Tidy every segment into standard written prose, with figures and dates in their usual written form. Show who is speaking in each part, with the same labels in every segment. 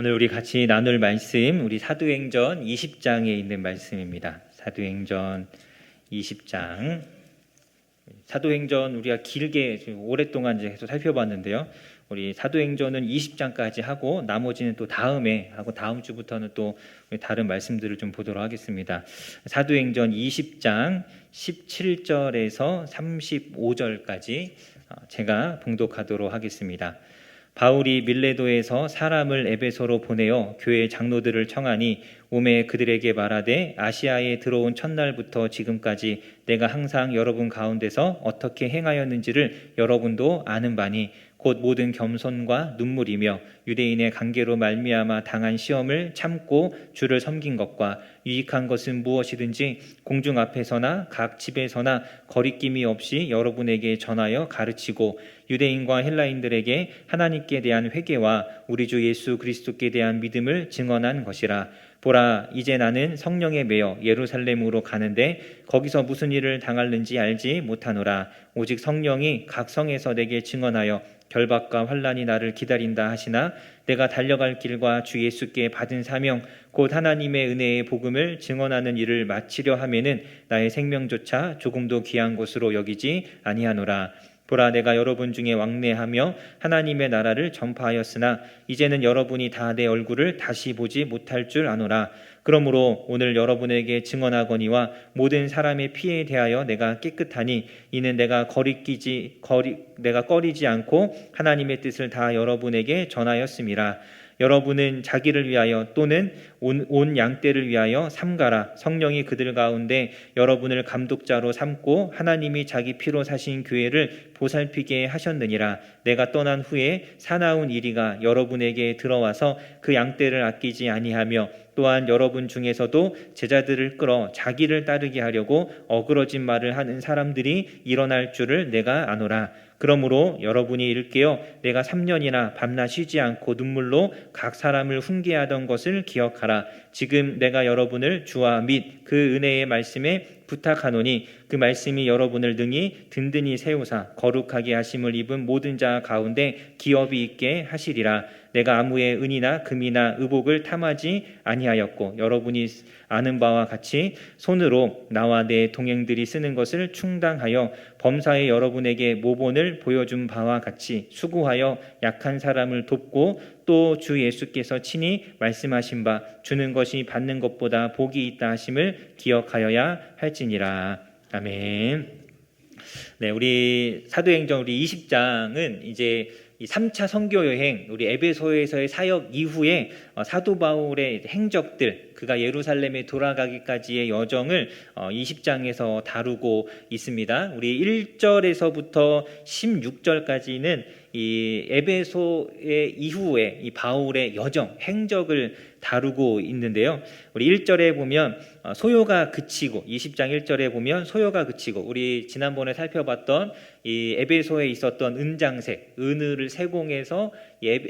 Speaker 1: 오늘 우리 같이 나눌 말씀, 우리 사도행전 20장에 있는 말씀입니다. 사도행전 20장. 사도행전 우리가 길게 오랫동안 이제 계속 살펴봤는데요. 우리 사도행전은 20장까지 하고 나머지는 또 다음에 하고 다음 주부터는 또 다른 말씀들을 좀 보도록 하겠습니다. 사도행전 20장 17절에서 35절까지 제가 봉독하도록 하겠습니다. 바울이 밀레도에서 사람을 에베소로 보내어 교회 장로들을 청하니 오매 그들에게 말하되 아시아에 들어온 첫날부터 지금까지 내가 항상 여러분 가운데서 어떻게 행하였는지를 여러분도 아는 바니 곧 모든 겸손과 눈물이며 유대인의 관계로 말미암아 당한 시험을 참고 주를 섬긴 것과 유익한 것은 무엇이든지 공중 앞에서나 각 집에서나 거리낌이 없이 여러분에게 전하여 가르치고 유대인과 헬라인들에게 하나님께 대한 회개와 우리 주 예수 그리스도께 대한 믿음을 증언한 것이라. 보라, 이제 나는 성령에 매여 예루살렘으로 가는데 거기서 무슨 일을 당할는지 알지 못하노라. 오직 성령이 각 성에서 내게 증언하여 결박과 환난이 나를 기다린다 하시나 내가 달려갈 길과 주 예수께 받은 사명 곧 하나님의 은혜의 복음을 증언하는 일을 마치려 하면은 나의 생명조차 조금도 귀한 것으로 여기지 아니하노라. 보라, 내가 여러분 중에 왕래하며 하나님의 나라를 전파하였으나 이제는 여러분이 다 내 얼굴을 다시 보지 못할 줄 아노라. 그러므로 오늘 여러분에게 증언하거니와 모든 사람의 피에 대하여 내가 깨끗하니 이는 내가 꺼리지 않고 하나님의 뜻을 다 여러분에게 전하였음이라. 여러분은 자기를 위하여 또는 온 양떼를 위하여 삼가라. 성령이 그들 가운데 여러분을 감독자로 삼고 하나님이 자기 피로 사신 교회를 보살피게 하셨느니라. 내가 떠난 후에 사나운 이리가 여러분에게 들어와서 그 양떼를 아끼지 아니하며 또한 여러분 중에서도 제자들을 끌어 자기를 따르게 하려고 어그러진 말을 하는 사람들이 일어날 줄을 내가 아노라. 그러므로 여러분이 일깨어 내가 3년이나 밤낮 쉬지 않고 눈물로 각 사람을 훈계하던 것을 기억하라. 지금 내가 여러분을 주와 및 그 은혜의 말씀에 부탁하노니 그 말씀이 여러분을 능히 든든히 세우사 거룩하게 하심을 입은 모든 자 가운데 기업이 있게 하시리라. 내가 아무의 은이나 금이나 의복을 탐하지 아니하였고 여러분이 아는 바와 같이 손으로 나와 내 동행들이 쓰는 것을 충당하여 범사에 여러분에게 모본을 보여준 바와 같이 수고하여 약한 사람을 돕고 또 주 예수께서 친히 말씀하신 바 주는 것이 받는 것보다 복이 있다 하심을 기억하여야 할지니라. 아멘. 네, 우리 사도행전 우리 20장은 이제 이 3차 선교 여행, 우리 에베소에서의 사역 이후에 사도 바울의 행적들, 그가 예루살렘에 돌아가기까지의 여정을 20장에서 다루고 있습니다. 우리 1절에서부터 16절까지는 이 에베소의 이후에 이 바울의 여정, 행적을 다루고 있는데요. 우리 1절에 보면 소요가 그치고 20장 1절에 보면 소요가 그치고 우리 지난번에 살펴봤던 이 에베소에 있었던 은장색, 은을 세공해서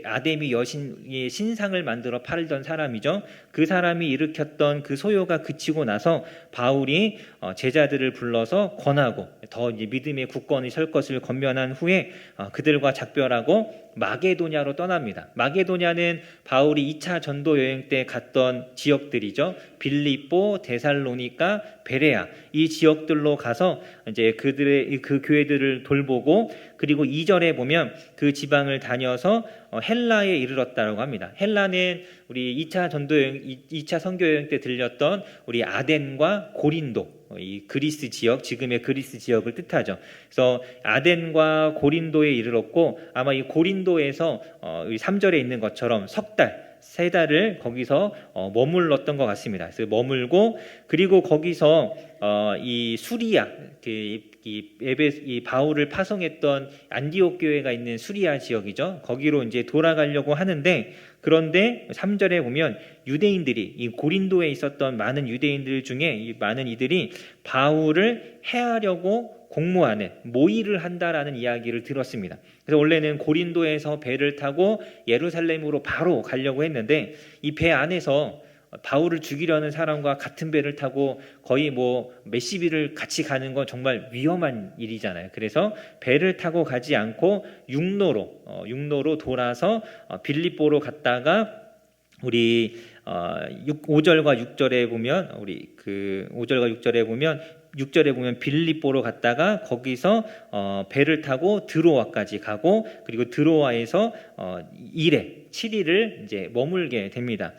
Speaker 1: 아데미 여신의 신상을 만들어 팔던 사람이죠. 그 사람이 일으켰던 그 소요가 그치고 나서 바울이 제자들을 불러서 권하고 더 믿음의 굳건히 설 것을 권면한 후에 그들과 작별하고 마게도냐로 떠납니다. 마게도냐는 바울이 2차 전도 여행 때 갔던 지역들이죠. 빌립보, 데살로니가, 베레아 이 지역들로 가서 이제 그들의 그 교회들을 돌보고 그리고 2절에 보면 그 지방을 다녀서 헬라에 이르렀다고 합니다. 헬라는 우리 2차 전도 여행, 2차 선교 여행 때 들렸던 우리 아덴과 고린도 이 그리스 지역, 지금의 그리스 지역을 뜻하죠. 그래서 아덴과 고린도에 이르렀고 아마 이 고린도에서 3절에 있는 것처럼 석 달, 3달을 거기서 머물렀던 것 같습니다. 그래서 머물고 그리고 거기서 이 수리아, 이 바울을 파송했던 안디옥 교회가 있는 수리아 지역이죠. 거기로 이제 돌아가려고 하는데 그런데 3절에 보면 유대인들이 이 고린도에 있었던 많은 유대인들 중에 이 많은 이들이 바울을 해하려고 공모하는 모의를 한다라는 이야기를 들었습니다. 그래서 원래는 고린도에서 배를 타고 예루살렘으로 바로 가려고 했는데 이 배 안에서 바울을 죽이려는 사람과 같은 배를 타고 거의 몇십 일을 같이 가는 건 정말 위험한 일이잖아요. 그래서 배를 타고 가지 않고 육로로 돌아서 빌립보로 갔다가 우리 5절과 6절에 보면 우리 그 5절과 6절에 보면 빌립보로 갔다가 거기서 배를 타고 드로아까지 가고 그리고 드로아에서 7일을 이제 머물게 됩니다.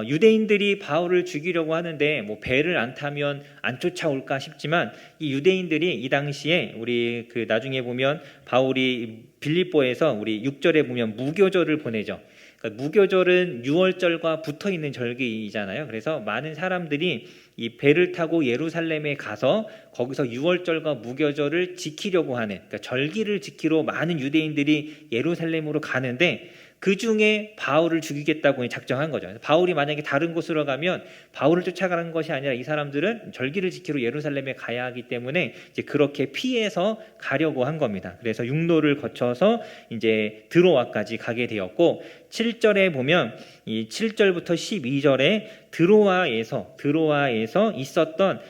Speaker 1: 유대인들이 바울을 죽이려고 하는데 뭐 배를 안 타면 안 쫓아올까 싶지만 이 유대인들이 이 당시에 우리 그 나중에 보면 바울이 빌립보에서 우리 6절에 보면 무교절을 보내죠. 그러니까 무교절은 유월절과 붙어 있는 절기이잖아요. 그래서 많은 사람들이 이 배를 타고 예루살렘에 가서 거기서 유월절과 무교절을 지키려고 하는, 그러니까 절기를 지키러 많은 유대인들이 예루살렘으로 가는데 그 중에 바울을 죽이겠다고 작정한 거죠. 바울이 만약에 다른 곳으로 가면 바울을 쫓아가는 것이 아니라 이 사람들은 절기를 지키러 예루살렘에 가야 하기 때문에 이제 그렇게 피해서 가려고 한 겁니다. 그래서 육로를 거쳐서 이제 드로아까지 가게 되었고 7절에 보면 이 7절부터 12절에 드로아에서 있었던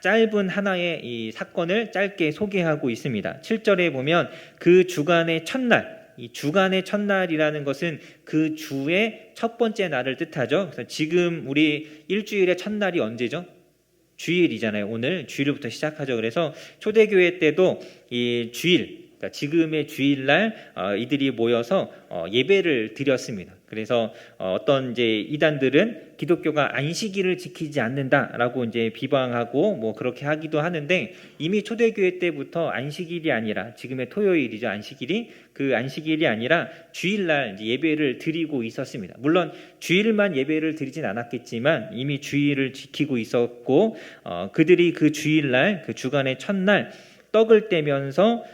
Speaker 1: 짧은 하나의 이 사건을 짧게 소개하고 있습니다. 7절에 보면 그 주간의 첫날, 이 주간의 첫날이라는 것은 그 주의 첫 번째 날을 뜻하죠. 그래서 지금 우리 일주일의 첫날이 언제죠? 주일이잖아요. 오늘 주일부터 시작하죠. 그래서 초대교회 때도 이 주일, 그러니까 지금의 주일날 이들이 모여서 예배를 드렸습니다. 그래서 어떤 이제 이단들은 기독교가 안식일을 지키지 않는다라고 이제 비방하고 뭐 그렇게 하기도 하는데 이미 초대교회 때부터 안식일이 아니라 지금의 토요일이죠. 안식일이 그 안식일이 아니라 주일날 이제 예배를 드리고 있었습니다. 물론 주일만 예배를 드리진 않았겠지만 이미 주일을 지키고 있었고 그들이 그 주일날 그 주간의 첫날 떡을 떼면서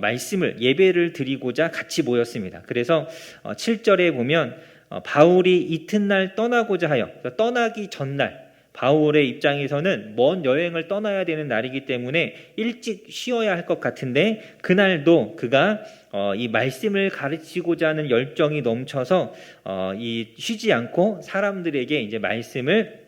Speaker 1: 말씀을 예배를 드리고자 같이 모였습니다. 그래서 7절에 보면 바울이 이튿날 떠나고자 하여, 그러니까 떠나기 전날 바울의 입장에서는 먼 여행을 떠나야 되는 날이기 때문에 일찍 쉬어야 할 것 같은데 그날도 그가 이 말씀을 가르치고자 하는 열정이 넘쳐서 이 쉬지 않고 사람들에게 이제 말씀을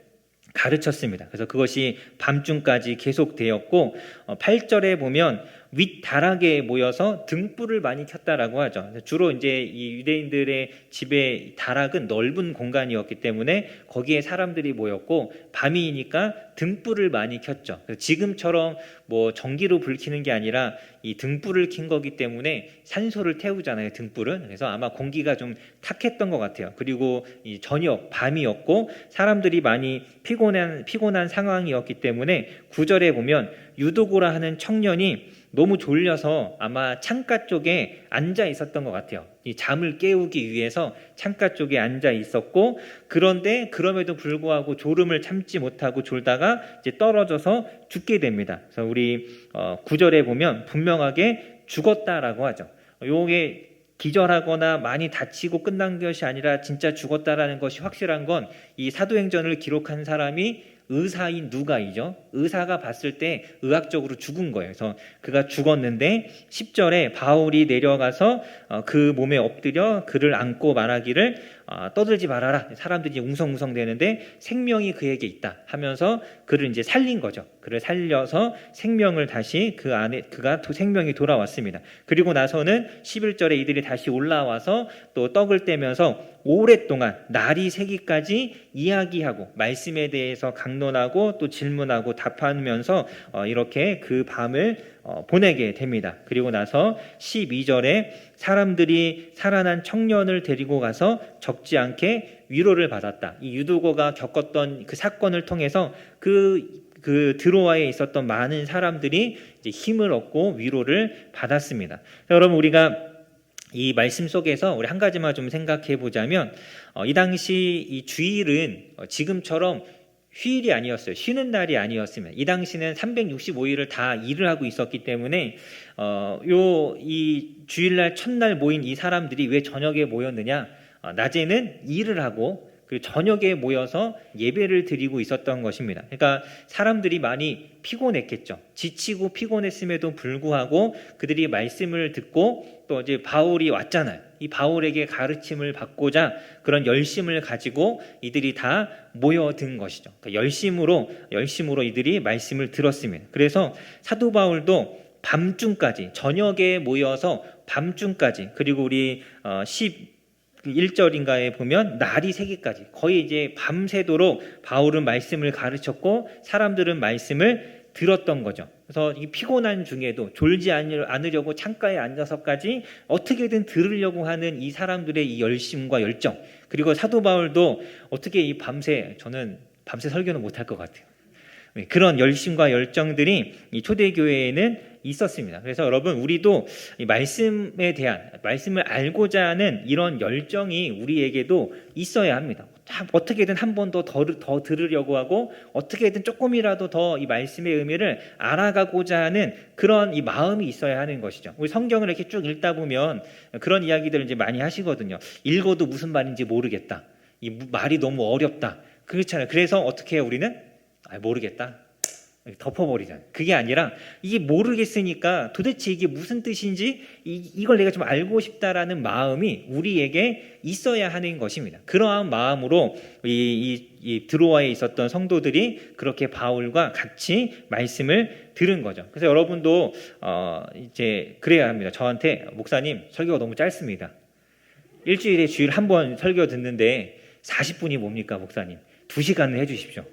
Speaker 1: 가르쳤습니다. 그래서 그것이 밤중까지 계속되었고 8절에 보면 윗다락에 모여서 등불을 많이 켰다라고 하죠. 주로 이제 이 유대인들의 집의 다락은 넓은 공간이었기 때문에 거기에 사람들이 모였고 밤이니까 등불을 많이 켰죠. 지금처럼 뭐 전기로 불 켜는 게 아니라 이 등불을 킨 거기 때문에 산소를 태우잖아요. 등불은. 그래서 아마 공기가 좀 탁했던 것 같아요. 그리고 이 저녁 밤이었고 사람들이 많이 피곤한 상황이었기 때문에 9절에 보면 유도고라 하는 청년이 너무 졸려서 아마 창가 쪽에 앉아 있었던 것 같아요. 이 잠을 깨우기 위해서 창가 쪽에 앉아 있었고 그런데 그럼에도 불구하고 졸음을 참지 못하고 졸다가 이제 떨어져서 죽게 됩니다. 그래서 우리 9절에 보면 분명하게 죽었다라고 하죠. 요게 기절하거나 많이 다치고 끝난 것이 아니라 진짜 죽었다라는 것이 확실한 건 이 사도행전을 기록한 사람이 의사인 누가이죠. 의사가 봤을 때 의학적으로 죽은 거예요. 그래서 그가 죽었는데 10절에 바울이 내려가서 그 몸에 엎드려 그를 안고 말하기를 떠들지 말아라. 사람들이 웅성웅성 되는데 생명이 그에게 있다 하면서 그를 이제 살린 거죠. 그를 살려서 생명을 다시 그 안에 그가 생명이 돌아왔습니다. 그리고 나서는 11절에 이들이 다시 올라와서 또 떡을 떼면서 오랫동안 날이 새기까지 이야기하고 말씀에 대해서 강론하고 또 질문하고 답하면서 이렇게 그 밤을 보내게 됩니다. 그리고 나서 12절에 사람들이 살아난 청년을 데리고 가서 적지 않게 위로를 받았다. 이 유두고가 겪었던 그 사건을 통해서 그 드로아에 있었던 많은 사람들이 이제 힘을 얻고 위로를 받았습니다. 여러분 우리가 이 말씀 속에서 우리 한 가지만 좀 생각해 보자면 이 당시 이 주일은 지금처럼 휴일이 아니었어요. 쉬는 날이 아니었습니다. 이 당시는 365일을 다 일을 하고 있었기 때문에 이 주일날 첫날 모인 이 사람들이 왜 저녁에 모였느냐? 낮에는 일을 하고 그 저녁에 모여서 예배를 드리고 있었던 것입니다. 그러니까 사람들이 많이 피곤했겠죠. 지치고 피곤했음에도 불구하고 그들이 말씀을 듣고 또 이제 바울이 왔잖아요. 이 바울에게 가르침을 받고자 그런 열심을 가지고 이들이 다 모여든 것이죠. 그러니까 열심으로 이들이 말씀을 들었습니다. 그래서 사도 바울도 밤중까지 저녁에 모여서 밤중까지 그리고 우리 1절인가에 보면 날이 새기까지 거의 이제 밤새도록 바울은 말씀을 가르쳤고 사람들은 말씀을 들었던 거죠. 그래서 이 피곤한 중에도 졸지 않으려고 창가에 앉아서까지 어떻게든 들으려고 하는 이 사람들의 이 열심과 열정, 그리고 사도 바울도 어떻게 이 저는 밤새 설교는 못할 것 같아요. 그런 열심과 열정들이 이 초대교회에는 있었습니다. 그래서 여러분, 우리도 이 말씀에 대한, 말씀을 알고자 하는 이런 열정이 우리에게도 있어야 합니다. 어떻게든 한 번 더 들으려고 하고 어떻게든 조금이라도 더 이 말씀의 의미를 알아가고자 하는 그런 이 마음이 있어야 하는 것이죠. 우리 성경을 이렇게 쭉 읽다 보면 그런 이야기들을 이제 많이 하시거든요. 읽어도 무슨 말인지 모르겠다. 이 말이 너무 어렵다. 그렇잖아요. 그래서 어떻게 해요, 우리는? 모르겠다. 덮어버리잖아요. 그게 아니라 이게 모르겠으니까 도대체 이게 무슨 뜻인지 이걸 내가 좀 알고 싶다라는 마음이 우리에게 있어야 하는 것입니다. 그러한 마음으로 이 드로아에 있었던 성도들이 그렇게 바울과 같이 말씀을 들은 거죠. 그래서 여러분도 이제 그래야 합니다. 저한테 목사님 설교가 너무 짧습니다. 일주일에 주일 한 번 설교 듣는데 40분이 뭡니까 목사님? 2시간을 해주십시오.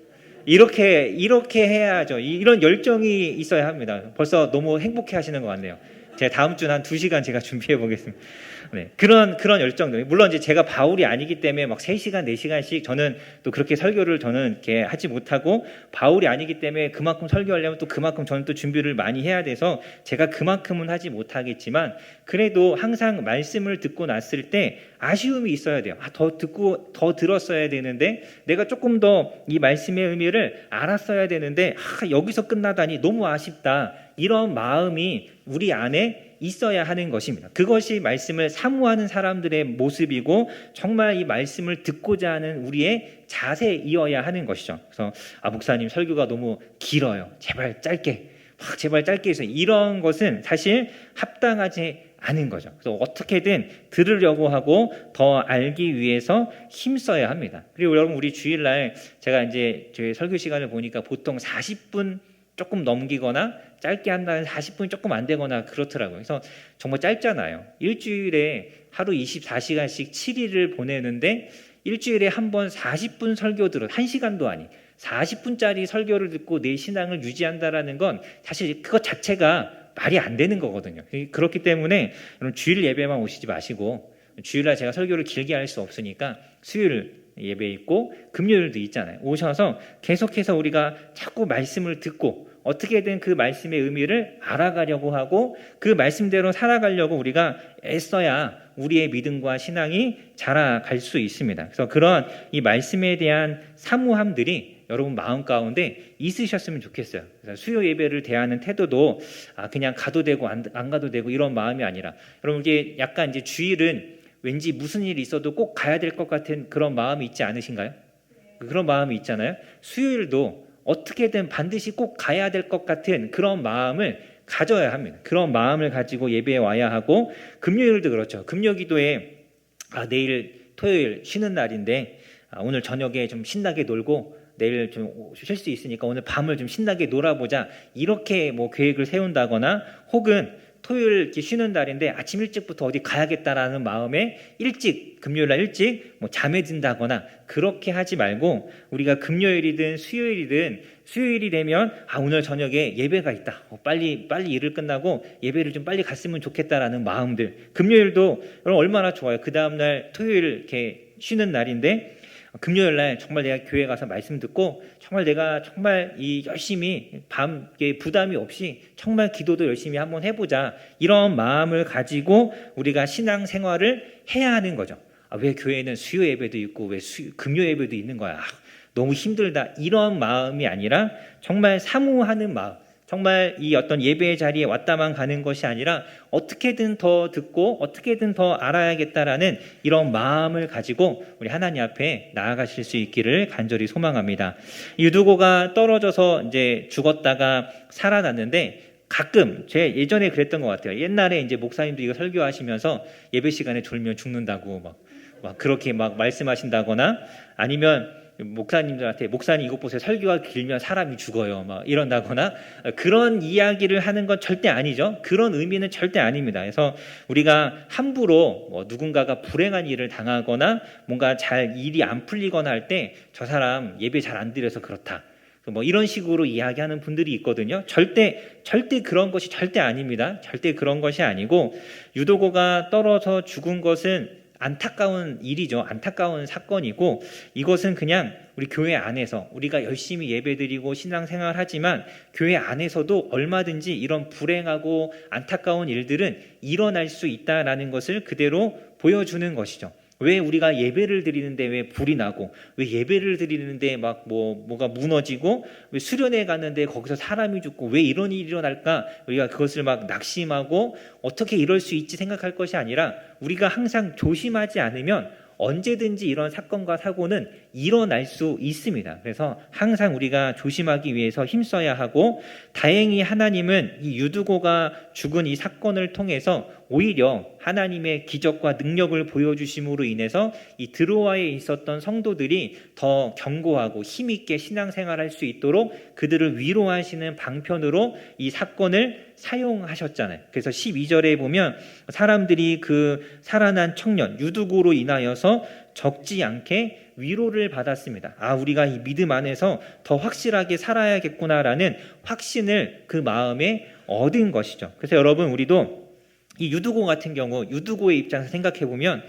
Speaker 1: 이렇게 해야죠. 이런 열정이 있어야 합니다. 벌써 너무 행복해 하시는 것 같네요. 제가 다음 주는 한 2시간 제가 준비해 보겠습니다. 네, 그런 열정들. 물론 이제 제가 바울이 아니기 때문에 막 3시간, 4시간씩 저는 또 그렇게 설교를 저는 이렇게 하지 못하고, 바울이 아니기 때문에 그만큼 설교하려면 또 그만큼 저는 또 준비를 많이 해야 돼서 제가 그만큼은 하지 못하겠지만, 그래도 항상 말씀을 듣고 났을 때 아쉬움이 있어야 돼요. 더 들었어야 되는데, 내가 조금 더 이 말씀의 의미를 알았어야 되는데, 여기서 끝나다니 너무 아쉽다. 이런 마음이 우리 안에 있어야 하는 것입니다. 그것이 말씀을 사모하는 사람들의 모습이고, 정말 이 말씀을 듣고자 하는 우리의 자세이어야 하는 것이죠. 그래서 목사님 설교가 너무 길어요. 제발 짧게 해서, 이런 것은 사실 합당하지 않은 거죠. 그래서 어떻게든 들으려고 하고 더 알기 위해서 힘써야 합니다. 그리고 여러분, 우리 주일날 제가 이제 저희 설교 시간을 보니까 보통 40분 조금 넘기거나 짧게 한다는 40분이 조금 안 되거나 그렇더라고요. 그래서 정말 짧잖아요. 일주일에 하루 24시간씩 7일을 보내는데 일주일에 한 번 40분 설교 들어, 1시간도 아니 40분짜리 설교를 듣고 내 신앙을 유지한다라는 건 사실 그것 자체가 말이 안 되는 거거든요. 그렇기 때문에 여러분, 주일 예배만 오시지 마시고, 주일날 제가 설교를 길게 할 수 없으니까 수요일 예배 있고 금요일도 있잖아요. 오셔서 계속해서 우리가 자꾸 말씀을 듣고 어떻게든 그 말씀의 의미를 알아가려고 하고 그 말씀대로 살아가려고 우리가 애써야 우리의 믿음과 신앙이 자라갈 수 있습니다. 그래서 그런 이 말씀에 대한 사모함들이 여러분 마음 가운데 있으셨으면 좋겠어요. 그래서 수요 예배를 대하는 태도도 그냥 가도 되고 안 가도 되고 이런 마음이 아니라, 여러분 이게 약간 이제 주일은 왠지 무슨 일이 있어도 꼭 가야 될 것 같은 그런 마음이 있지 않으신가요? 그런 마음이 있잖아요. 수요일도 어떻게든 반드시 꼭 가야 될 것 같은 그런 마음을 가져야 합니다. 그런 마음을 가지고 예배에 와야 하고, 금요일도 그렇죠. 금요기도에 내일 토요일 쉬는 날인데 오늘 저녁에 좀 신나게 놀고 내일 좀 쉴 수 있으니까 오늘 밤을 좀 신나게 놀아보자, 이렇게 뭐 계획을 세운다거나, 혹은 토요일 이렇게 쉬는 날인데 아침 일찍부터 어디 가야겠다라는 마음에 금요일날 일찍 잠에 든다거나 그렇게 하지 말고, 우리가 금요일이든 수요일이 되면 오늘 저녁에 예배가 있다, 빨리 일을 끝나고 예배를 좀 빨리 갔으면 좋겠다라는 마음들. 금요일도 여러분 얼마나 좋아요. 그 다음날 토요일 이렇게 쉬는 날인데 금요일날 정말 내가 교회 가서 말씀 듣고 내가 열심히 밤에 부담이 없이 정말 기도도 열심히 한번 해보자, 이런 마음을 가지고 우리가 신앙 생활을 해야 하는 거죠. 왜 교회는 수요 예배도 있고 왜 금요 예배도 있는 거야, 너무 힘들다, 이런 마음이 아니라 정말 사모하는 마음, 정말 이 어떤 예배의 자리에 왔다만 가는 것이 아니라 어떻게든 더 듣고 어떻게든 더 알아야겠다라는 이런 마음을 가지고 우리 하나님 앞에 나아가실 수 있기를 간절히 소망합니다. 유두고가 떨어져서 이제 죽었다가 살아났는데, 가끔 제 예전에 그랬던 것 같아요. 옛날에 이제 목사님도 이거 설교하시면서 예배 시간에 졸면 죽는다고 막 그렇게 말씀하신다거나, 아니면 목사님들한테 목사님 이것 보세요. 설교가 길면 사람이 죽어요. 막 이런다거나 그런 이야기를 하는 건 절대 아니죠. 그런 의미는 절대 아닙니다. 그래서 우리가 함부로 누군가가 불행한 일을 당하거나 뭔가 잘 일이 안 풀리거나 할 때 저 사람 예배 잘 안 드려서 그렇다. 이런 식으로 이야기하는 분들이 있거든요. 절대 그런 것이 절대 아닙니다. 절대 그런 것이 아니고 유도고가 떨어져 죽은 것은 안타까운 일이죠. 안타까운 사건이고 이것은 그냥 우리 교회 안에서 우리가 열심히 예배드리고 신앙생활 하지만 교회 안에서도 얼마든지 이런 불행하고 안타까운 일들은 일어날 수 있다라는 것을 그대로 보여주는 것이죠. 왜 우리가 예배를 드리는데 왜 불이 나고 왜 예배를 드리는데 막 뭐가 무너지고 왜 수련회 갔는데 거기서 사람이 죽고 왜 이런 일이 일어날까? 우리가 그것을 막 낙심하고 어떻게 이럴 수 있지 생각할 것이 아니라 우리가 항상 조심하지 않으면 언제든지 이런 사건과 사고는 일어날 수 있습니다. 그래서 항상 우리가 조심하기 위해서 힘써야 하고 다행히 하나님은 이 유두고가 죽은 이 사건을 통해서 오히려 하나님의 기적과 능력을 보여주심으로 인해서 이 드로아에 있었던 성도들이 더 견고하고 힘있게 신앙생활할 수 있도록 그들을 위로하시는 방편으로 이 사건을 사용하셨잖아요. 그래서 12절에 보면 사람들이 그 살아난 청년 유두고로 인하여서 적지 않게 위로를 받았습니다. 우리가 이 믿음 안에서 더 확실하게 살아야겠구나라는 확신을 그 마음에 얻은 것이죠. 그래서 여러분 우리도 이 유두고 같은 경우 유두고의 입장에서 생각해 보면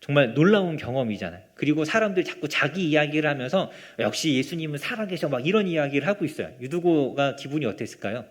Speaker 1: 정말 놀라운 경험이잖아요. 그리고 사람들 자꾸 자기 이야기를 하면서 역시 예수님은 살아계셔 막 이런 이야기를 하고 있어요. 유두고가 기분이 어땠을까요?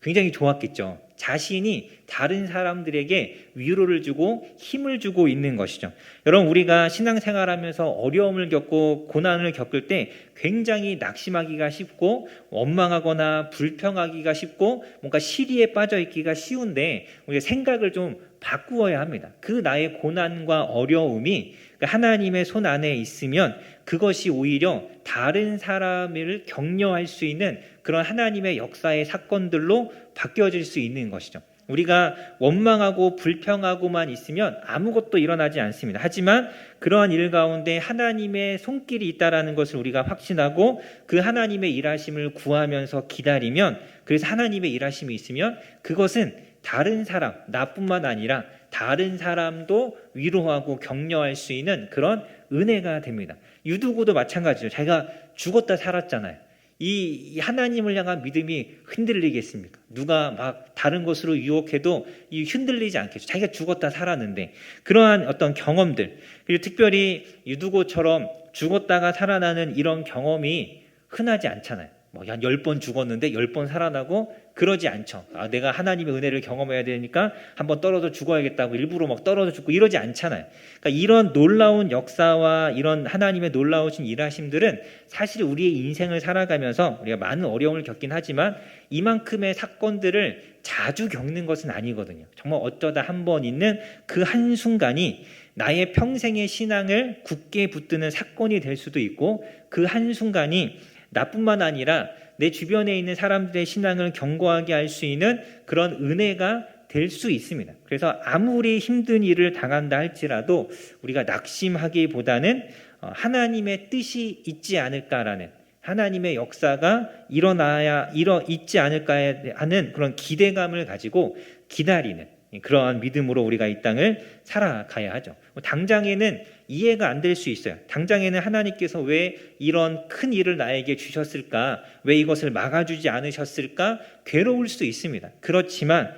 Speaker 1: 굉장히 좋았겠죠. 자신이 다른 사람들에게 위로를 주고 힘을 주고 있는 것이죠. 여러분 우리가 신앙생활하면서 어려움을 겪고 고난을 겪을 때 굉장히 낙심하기가 쉽고 원망하거나 불평하기가 쉽고 뭔가 시리에 빠져 있기가 쉬운데 우리가 생각을 좀 바꾸어야 합니다. 그 나의 고난과 어려움이 하나님의 손 안에 있으면 그것이 오히려 다른 사람을 격려할 수 있는 그런 하나님의 역사의 사건들로 바뀌어질 수 있는 것이죠. 우리가 원망하고 불평하고만 있으면 아무것도 일어나지 않습니다. 하지만 그러한 일 가운데 하나님의 손길이 있다라는 것을 우리가 확신하고 그 하나님의 일하심을 구하면서 기다리면 그래서 하나님의 일하심이 있으면 그것은 다른 사람, 나뿐만 아니라 다른 사람도 위로하고 격려할 수 있는 그런 은혜가 됩니다. 유두고도 마찬가지죠. 자기가 죽었다 살았잖아요. 이 하나님을 향한 믿음이 흔들리겠습니까? 누가 막 다른 것으로 유혹해도 이 흔들리지 않겠죠. 자기가 죽었다 살았는데 그러한 어떤 경험들 그리고 특별히 유두고처럼 죽었다가 살아나는 이런 경험이 흔하지 않잖아요. 한 10번 죽었는데 10번 살아나고 그러지 않죠. 내가 하나님의 은혜를 경험해야 되니까 한번 떨어져 죽어야겠다고 일부러 막 떨어져 죽고 이러지 않잖아요. 그러니까 이런 놀라운 역사와 이런 하나님의 놀라우신 일하심들은 사실 우리의 인생을 살아가면서 우리가 많은 어려움을 겪긴 하지만 이만큼의 사건들을 자주 겪는 것은 아니거든요. 정말 어쩌다 한 번 있는 그 한순간이 나의 평생의 신앙을 굳게 붙드는 사건이 될 수도 있고 그 한순간이 나뿐만 아니라 내 주변에 있는 사람들의 신앙을 견고하게 할 수 있는 그런 은혜가 될 수 있습니다. 그래서 아무리 힘든 일을 당한다 할지라도 우리가 낙심하기보다는 하나님의 뜻이 있지 않을까라는 하나님의 역사가 있지 않을까 하는 그런 기대감을 가지고 기다리는 그러한 믿음으로 우리가 이 땅을 살아가야 하죠. 당장에는 이해가 안 될 수 있어요. 당장에는 하나님께서 왜 이런 큰 일을 나에게 주셨을까? 왜 이것을 막아주지 않으셨을까? 괴로울 수 있습니다. 그렇지만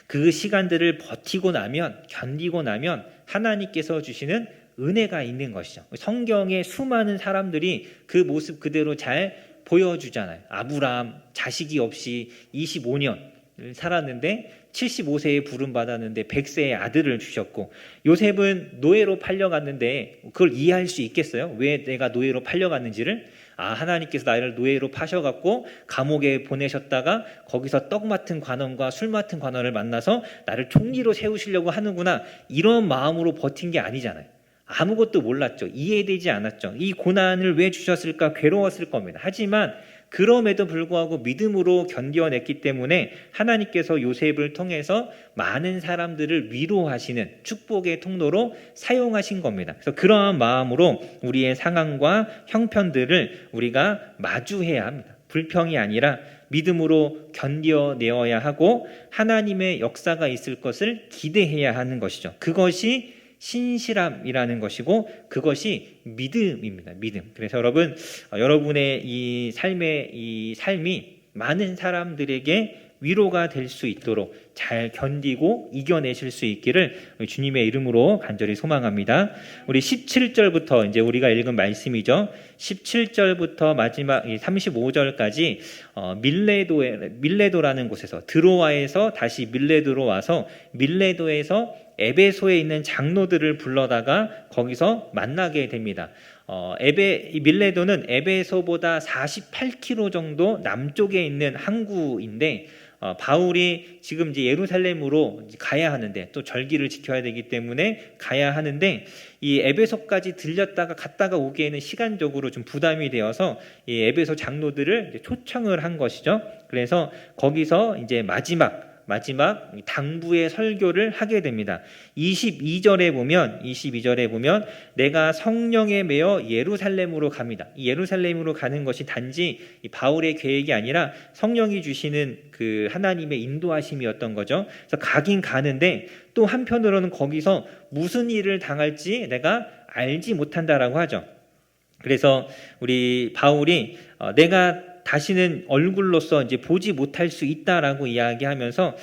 Speaker 1: 그 시간들을 버티고 나면 견디고 나면 하나님께서 주시는 은혜가 있는 것이죠. 성경의 수많은 사람들이 그 모습 그대로 잘 보여주잖아요. 아브라함 자식이 없이 25년 살았는데 75세에 부름받았는데 100세의 아들을 주셨고 요셉은 노예로 팔려갔는데 그걸 이해할 수 있겠어요? 왜 내가 노예로 팔려갔는지를 하나님께서 나를 노예로 파셔갖고 감옥에 보내셨다가 거기서 떡 맡은 관원과 술 맡은 관원을 만나서 나를 총리로 세우시려고 하는구나 이런 마음으로 버틴 게 아니잖아요. 아무것도 몰랐죠. 이해되지 않았죠. 이 고난을 왜 주셨을까 괴로웠을 겁니다. 하지만 그럼에도 불구하고 믿음으로 견뎌냈기 때문에 하나님께서 요셉을 통해서 많은 사람들을 위로하시는 축복의 통로로 사용하신 겁니다. 그래서 그러한 마음으로 우리의 상황과 형편들을 우리가 마주해야 합니다. 불평이 아니라 믿음으로 견뎌내어야 하고 하나님의 역사가 있을 것을 기대해야 하는 것이죠. 그것이 신실함이라는 것이고 그것이 믿음입니다. 믿음. 그래서 여러분, 여러분의 이 삶이 많은 사람들에게 위로가 될 수 있도록 잘 견디고 이겨내실 수 있기를 주님의 이름으로 간절히 소망합니다. 우리 17절부터 이제 우리가 읽은 말씀이죠. 17절부터 마지막 35절까지 밀레도라는 곳에서 드로아에서 다시 밀레도로 와서 밀레도에서 에베소에 있는 장로들을 불러다가 거기서 만나게 됩니다. 밀레도는 에베소보다 48km 정도 남쪽에 있는 항구인데 바울이 지금 이제 예루살렘으로 가야 하는데 또 절기를 지켜야 되기 때문에 가야 하는데 이 에베소까지 들렸다가 갔다가 오기에는 시간적으로 좀 부담이 되어서 이 에베소 장로들을 이제 초청을 한 것이죠. 그래서 거기서 이제 마지막 당부의 설교를 하게 됩니다. 22절에 보면 내가 성령에 매여 예루살렘으로 갑니다. 이 예루살렘으로 가는 것이 단지 바울의 계획이 아니라 성령이 주시는 그 하나님의 인도하심이었던 거죠. 그래서 가긴 가는데 또 한편으로는 거기서 무슨 일을 당할지 내가 알지 못한다라고 하죠. 그래서 우리 바울이 내가 다시는 얼굴로서 이제 보지 못할 수 있다라고 이야기하면서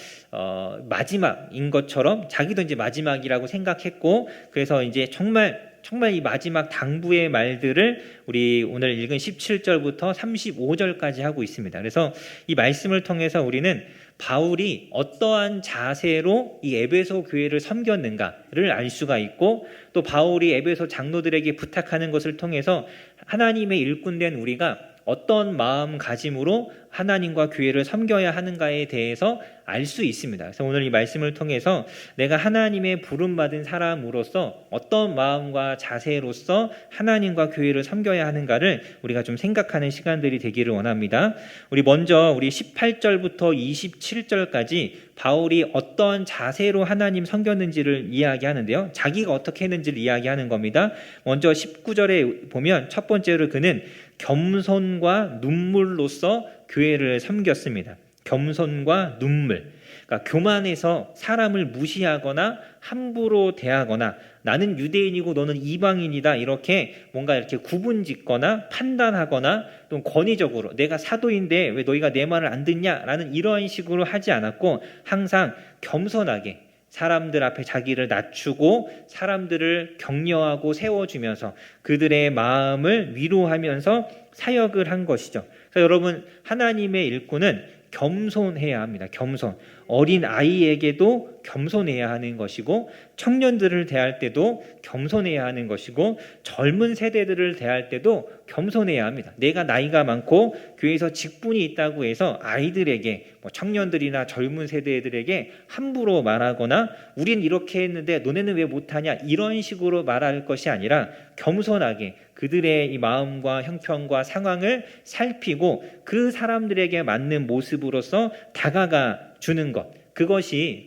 Speaker 1: 마지막인 것처럼 자기도 이제 마지막이라고 생각했고 그래서 이제 정말 이 마지막 당부의 말들을 우리 오늘 읽은 17절부터 35절까지 하고 있습니다. 그래서 이 말씀을 통해서 우리는 바울이 어떠한 자세로 이 에베소 교회를 섬겼는가를 알 수가 있고 또 바울이 에베소 장로들에게 부탁하는 것을 통해서 하나님의 일꾼된 우리가 어떤 마음가짐으로 하나님과 교회를 섬겨야 하는가에 대해서 알 수 있습니다. 그래서 오늘 이 말씀을 통해서 내가 하나님의 부름받은 사람으로서 어떤 마음과 자세로서 하나님과 교회를 섬겨야 하는가를 우리가 좀 생각하는 시간들이 되기를 원합니다. 우리 먼저 18절부터 27절까지 바울이 어떤 자세로 하나님 섬겼는지를 이야기하는데요. 자기가 어떻게 했는지를 이야기하는 겁니다. 먼저 19절에 보면 첫 번째로 그는 겸손과 눈물로써 교회를 섬겼습니다. 겸손과 눈물. 그러니까 교만해서 사람을 무시하거나 함부로 대하거나 나는 유대인이고 너는 이방인이다 이렇게 뭔가 이렇게 구분짓거나 판단하거나 또 권위적으로 내가 사도인데 왜 너희가 내 말을 안 듣냐라는 이러한 식으로 하지 않았고 항상 겸손하게 사람들 앞에 자기를 낮추고 사람들을 격려하고 세워주면서 그들의 마음을 위로하면서 사역을 한 것이죠. 그래서 여러분 하나님의 일꾼은 겸손해야 합니다. 겸손. 어린 아이에게도 겸손해야 하는 것이고 청년들을 대할 때도 겸손해야 하는 것이고 젊은 세대들을 대할 때도 겸손해야 합니다. 내가 나이가 많고 교회에서 직분이 있다고 해서 아이들에게 청년들이나 젊은 세대들에게 함부로 말하거나 우린 이렇게 했는데 너네는 왜 못하냐 이런 식으로 말할 것이 아니라 겸손하게 그들의 이 마음과 형편과 상황을 살피고 그 사람들에게 맞는 모습으로서 다가가 주는 것. 그것이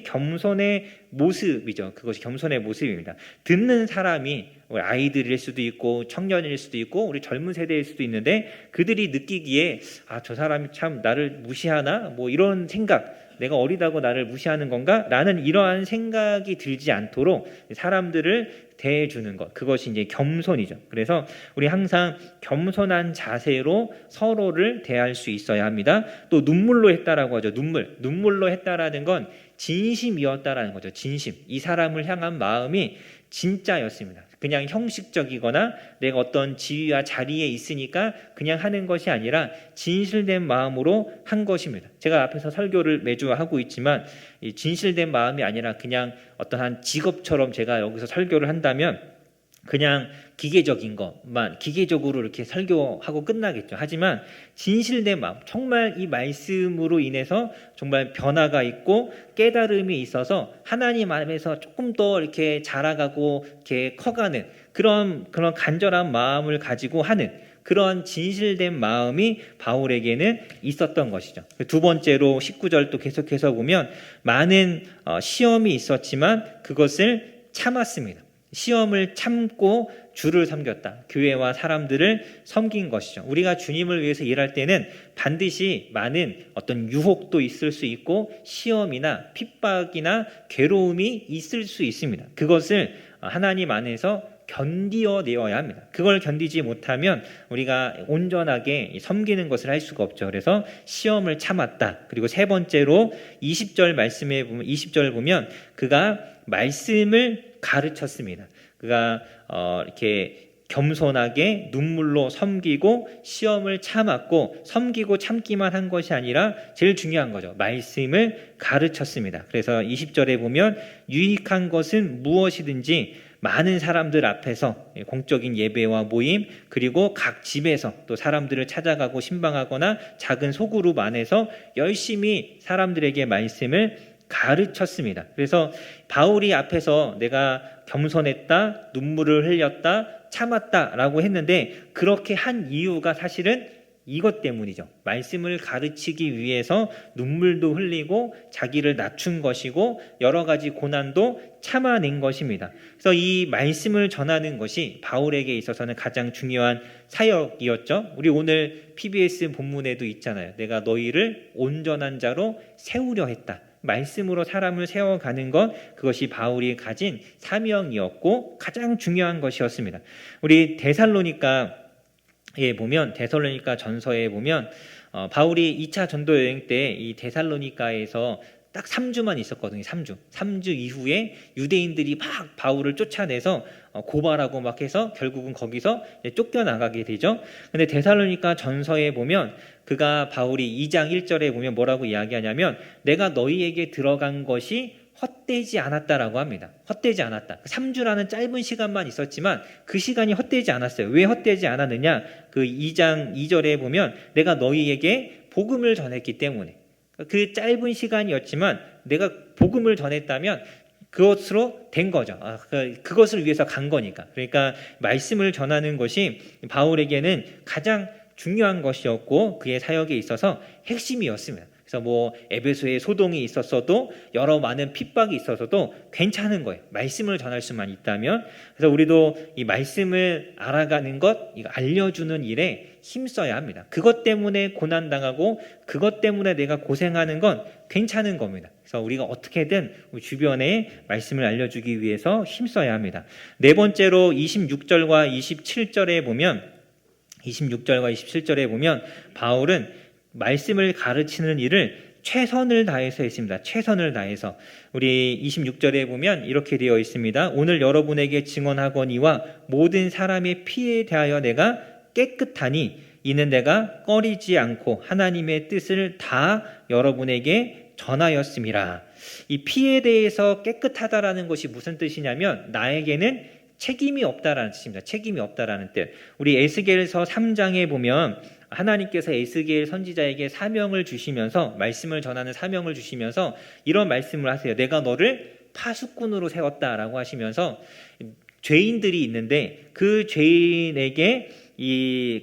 Speaker 1: 겸손의 모습이죠. 그것이 겸손의 모습입니다. 듣는 사람이 우리 아이들일 수도 있고 청년일 수도 있고 우리 젊은 세대일 수도 있는데 그들이 느끼기에 저 사람이 참 나를 무시하나 뭐 이런 생각 내가 어리다고 나를 무시하는 건가? 라는 이러한 생각이 들지 않도록 사람들을 대해주는 것. 그것이 이제 겸손이죠. 그래서 우리 항상 겸손한 자세로 서로를 대할 수 있어야 합니다. 또 눈물로 했다라고 하죠. 눈물로 했다라는 건 진심이었다라는 거죠. 진심. 이 사람을 향한 마음이 진짜였습니다. 그냥 형식적이거나 내가 어떤 지위와 자리에 있으니까 그냥 하는 것이 아니라 진실된 마음으로 한 것입니다. 제가 앞에서 설교를 매주 하고 있지만 이 진실된 마음이 아니라 그냥 어떠한 직업처럼 제가 여기서 설교를 한다면 그냥 기계적인 것만 기계적으로 이렇게 설교하고 끝나겠죠. 하지만 진실된 마음, 정말 이 말씀으로 인해서 정말 변화가 있고 깨달음이 있어서 하나님 안에서 조금 더 이렇게 자라가고 이렇게 커가는 그런 간절한 마음을 가지고 하는 그러한 진실된 마음이 바울에게는 있었던 것이죠. 두 번째로 19절도 계속해서 보면 많은 시험이 있었지만 그것을 참았습니다. 시험을 참고 주를 섬겼다. 교회와 사람들을 섬긴 것이죠. 우리가 주님을 위해서 일할 때는 반드시 많은 어떤 유혹도 있을 수 있고 시험이나 핍박이나 괴로움이 있을 수 있습니다. 그것을 하나님 안에서 견디어내어야 합니다. 그걸 견디지 못하면 우리가 온전하게 섬기는 것을 할 수가 없죠. 그래서 시험을 참았다. 그리고 세 번째로 20절 보면 그가 말씀을 가르쳤습니다. 그가 이렇게 겸손하게 눈물로 섬기고 시험을 참았고 섬기고 참기만 한 것이 아니라 제일 중요한 거죠. 말씀을 가르쳤습니다. 그래서 20절에 보면 유익한 것은 무엇이든지 많은 사람들 앞에서 공적인 예배와 모임 그리고 각 집에서 또 사람들을 찾아가고 신방하거나 작은 소그룹 안에서 열심히 사람들에게 말씀을 가르쳤습니다. 그래서 바울이 앞에서 내가 겸손했다, 눈물을 흘렸다, 참았다라고 했는데 그렇게 한 이유가 사실은 이것 때문이죠. 말씀을 가르치기 위해서 눈물도 흘리고 자기를 낮춘 것이고 여러 가지 고난도 참아낸 것입니다. 그래서 이 말씀을 전하는 것이 바울에게 있어서는 가장 중요한 사역이었죠. 우리 오늘 PBS 본문에도 있잖아요. 내가 너희를 온전한 자로 세우려 했다. 말씀으로 사람을 세워가는 것, 그것이 바울이 가진 사명이었고 가장 중요한 것이었습니다. 우리 데살로니가 전서에 보면 바울이 2차 전도 여행 때 이 데살로니가에서 딱 3주만 있었거든요. 3주 이후에 유대인들이 막 바울을 쫓아내서 고발하고 막 해서 결국은 거기서 쫓겨나가게 되죠. 근데 데살로니가 전서에 보면 바울이 2장 1절에 보면 뭐라고 이야기하냐면 내가 너희에게 들어간 것이 헛되지 않았다라고 합니다. 헛되지 않았다. 3주라는 짧은 시간만 있었지만 그 시간이 헛되지 않았어요. 왜 헛되지 않았느냐? 그 2장 2절에 보면 내가 너희에게 복음을 전했기 때문에 그 짧은 시간이었지만 내가 복음을 전했다면 그것으로 된 거죠. 그것을 위해서 간 거니까. 그러니까 말씀을 전하는 것이 바울에게는 가장 중요한 것이었고 그의 사역에 있어서 핵심이었습니다. 그래서 에베소에 소동이 있었어도 여러 많은 핍박이 있었어도 괜찮은 거예요. 말씀을 전할 수만 있다면. 그래서 우리도 이 말씀을 알아가는 것, 이거 알려주는 일에 힘써야 합니다. 그것 때문에 고난당하고 그것 때문에 내가 고생하는 건 괜찮은 겁니다. 그래서 우리가 어떻게든 우리 주변에 말씀을 알려주기 위해서 힘써야 합니다. 네 번째로 26절과 27절에 보면 바울은 말씀을 가르치는 일을 최선을 다해서 했습니다. 최선을 다해서. 우리 26절에 보면 이렇게 되어 있습니다. 오늘 여러분에게 증언하거니와 모든 사람의 피에 대하여 내가 깨끗하니 이는 내가 꺼리지 않고 하나님의 뜻을 다 여러분에게 전하였음이라. 이 피에 대해서 깨끗하다라는 것이 무슨 뜻이냐면 나에게는 책임이 없다라는 뜻입니다. 책임이 없다라는 뜻. 우리 에스겔서 3장에 보면 하나님께서 에스겔 선지자에게 사명을 주시면서 말씀을 전하는 사명을 주시면서 이런 말씀을 하세요. 내가 너를 파수꾼으로 세웠다라고 하시면서 죄인들이 있는데 그 죄인에게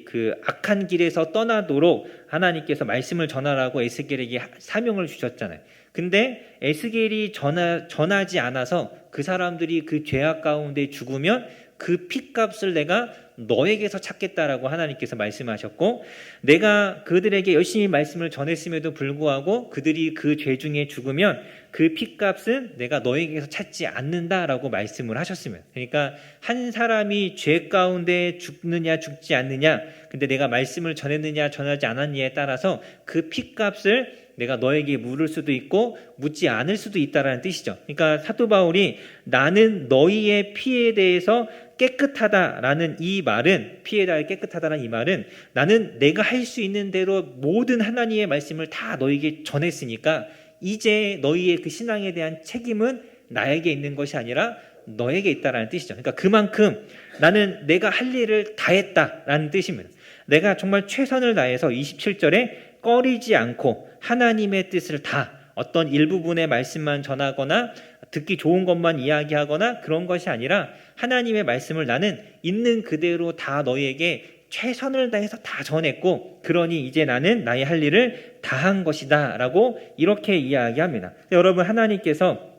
Speaker 1: 그 악한 길에서 떠나도록 하나님께서 말씀을 전하라고 에스겔에게 사명을 주셨잖아요. 근데 에스겔이 전하지 않아서 그 사람들이 그 죄악 가운데 죽으면 그 핏값을 내가 너에게서 찾겠다라고 하나님께서 말씀하셨고 내가 그들에게 열심히 말씀을 전했음에도 불구하고 그들이 그 죄 중에 죽으면 그 핏값은 내가 너에게서 찾지 않는다라고 말씀을 하셨습니다. 그러니까 한 사람이 죄 가운데 죽느냐 죽지 않느냐 근데 내가 말씀을 전했느냐 전하지 않았느냐에 따라서 그 핏값을 내가 너에게 물을 수도 있고 묻지 않을 수도 있다라는 뜻이죠. 그러니까 사도 바울이 나는 너희의 피에 대해서 깨끗하다라는 이 말은 피에 대하여 깨끗하다라는 이 말은 나는 내가 할 수 있는 대로 모든 하나님의 말씀을 다 너에게 전했으니까 이제 너희의 그 신앙에 대한 책임은 나에게 있는 것이 아니라 너에게 있다라는 뜻이죠. 그러니까 그만큼 나는 내가 할 일을 다 했다라는 뜻입니다. 내가 정말 최선을 다해서 27절에 꺼리지 않고 하나님의 뜻을 다 어떤 일부분의 말씀만 전하거나 듣기 좋은 것만 이야기하거나 그런 것이 아니라 하나님의 말씀을 나는 있는 그대로 다 너희에게 최선을 다해서 다 전했고 그러니 이제 나는 나의 할 일을 다한 것이다 라고 이렇게 이야기합니다. 여러분, 하나님께서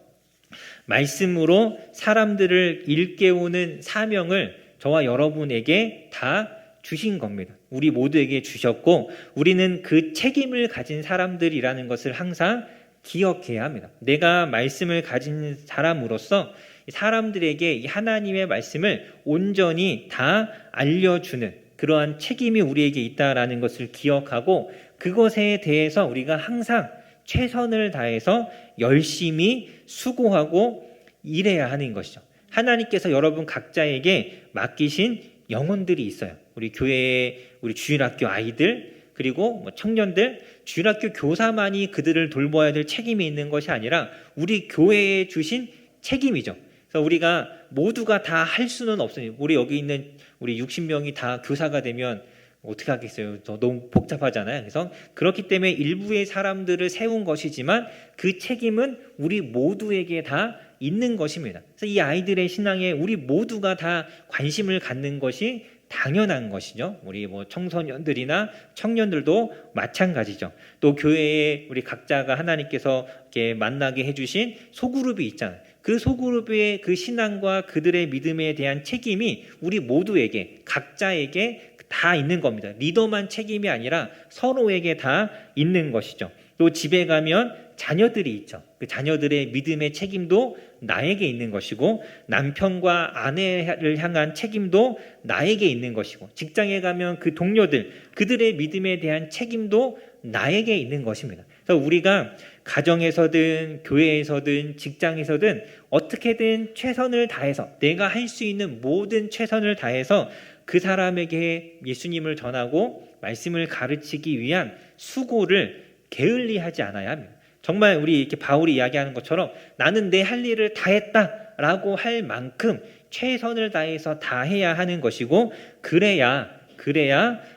Speaker 1: 말씀으로 사람들을 일깨우는 사명을 저와 여러분에게 다 주신 겁니다. 우리 모두에게 주셨고 우리는 그 책임을 가진 사람들이라는 것을 항상 기억해야 합니다. 내가 말씀을 가진 사람으로서 사람들에게 이 하나님의 말씀을 온전히 다 알려주는 그러한 책임이 우리에게 있다라는 것을 기억하고 그것에 대해서 우리가 항상 최선을 다해서 열심히 수고하고 일해야 하는 것이죠. 하나님께서 여러분 각자에게 맡기신 영혼들이 있어요. 우리 교회의 우리 주일학교 아이들 그리고 청년들, 주일학교 교사만이 그들을 돌봐야 될 책임이 있는 것이 아니라 우리 교회에 주신 책임이죠. 그래서 우리가 모두가 다 할 수는 없어요. 우리 여기 있는 우리 60명이 다 교사가 되면 어떻게 하겠어요? 너무 복잡하잖아요. 그래서 그렇기 때문에 일부의 사람들을 세운 것이지만 그 책임은 우리 모두에게 다 있는 것입니다. 그래서 이 아이들의 신앙에 우리 모두가 다 관심을 갖는 것이 당연한 것이죠. 우리 청소년들이나 청년들도 마찬가지죠. 또 교회에 우리 각자가 하나님께서 이렇게 만나게 해주신 소그룹이 있잖아요. 그 소그룹의 그 신앙과 그들의 믿음에 대한 책임이 우리 모두에게 각자에게 다 있는 겁니다. 리더만 책임이 아니라 서로에게 다 있는 것이죠. 또 집에 가면 자녀들이 있죠. 그 자녀들의 믿음의 책임도 나에게 있는 것이고 남편과 아내를 향한 책임도 나에게 있는 것이고 직장에 가면 그 동료들 그들의 믿음에 대한 책임도 나에게 있는 것입니다. 그래서 우리가 가정에서든 교회에서든 직장에서든 어떻게든 최선을 다해서 내가 할 수 있는 모든 최선을 다해서 그 사람에게 예수님을 전하고 말씀을 가르치기 위한 수고를 게을리하지 않아야 합니다. 정말 우리 이렇게 바울이 이야기하는 것처럼 나는 내 할 일을 다 했다라고 할 만큼 최선을 다해서 다 해야 하는 것이고 그래야